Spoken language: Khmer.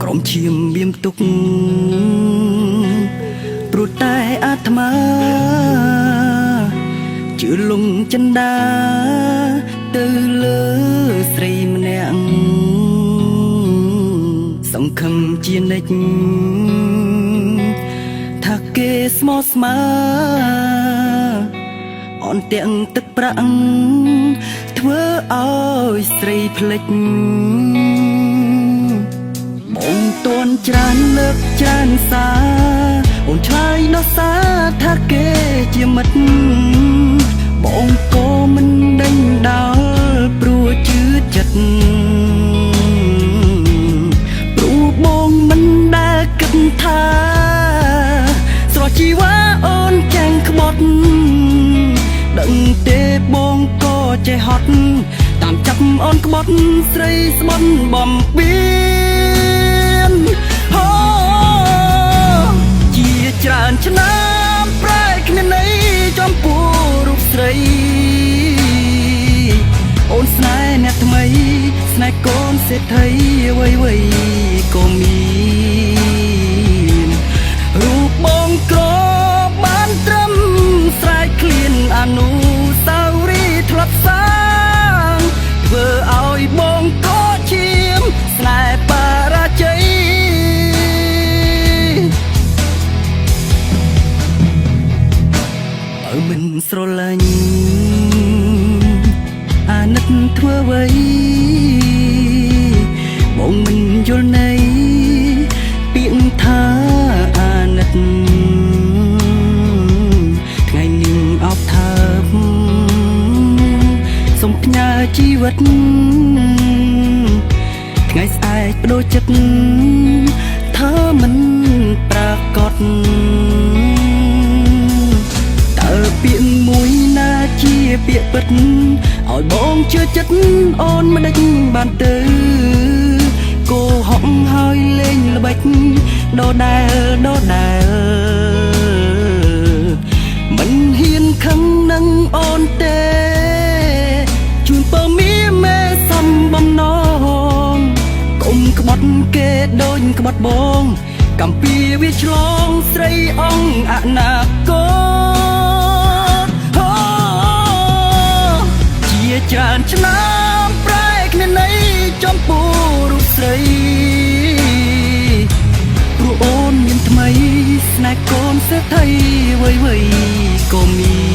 រំឈាមបៀមទុកព្រោះតែអាត្មាជឿលងចិន្តាទៅលើស្រីម្នាក់សង្ឃឹមជានិច្ចថាគេស្មោះស្ម័គ្រអនទាំងទឹកប្រាក់ធ្វើឲ្យស្រីភ្លេចបងតួនច្រើនលើកច្រើនសារអូនឆ្លើយដោះសារថាគេជាមិត្តបងក៏មិនដេញដោលព្រោះជឿចិត្តព្រោះបងមិនដែលគិតថាស្រស់ជីវ៉ាអូនចាញ់ក្បត់ដឹងទេបងក៏ចេះហត់តាមចាប់អូនក្បត់ស្រីស្បន់បំពេញជាច្រើនឆ្នាំប្រែគ្នានៃចំពោះរូបស្រីអូនស្នេហ៍អ្នកថ្មីស្នេហ៍កូនសេដ្ឋីអ្វីក៏មានរូបបងក្របានត្រឹមស្រែកឃ្លានអនុស្សាវរីយ៍ធ្លាប់សាងធ្វើឲ្យបងក៏ឈាមស្នេហ៍បរាជ័យបើមិនស្រឡាញ់អាណិតធ្វើអ្វីបងមិនយល់ន័យពាក្យថាអាណិតថ្ងៃនេះអោបថើបសូមផ្ញើជីវិតថ្ងៃស្អែកបដូរចិត្តថាមិនប្រកបតើពាក្យមួយណាជាពាក្យពិតឲ្យបងជឿចិត្តអូនមិនដេចបានទៅកោហកហើយលេងល្បិចដដែលមិនហ៊ានខឹងនឹងអូនទេជូនពើមីមេសំបំណងកុំក្បត់គេដូចក្បត់បងកំពីវាឆ្លងស្រីអង្គអនាគតជាច្រើនឆ្នាំប្រែគ្នានៃចំពោះរូបស្រីព្រោះអូនមានថ្មីស្នេហ៍កូនសេដ្ឋីអ្វីក៏មាន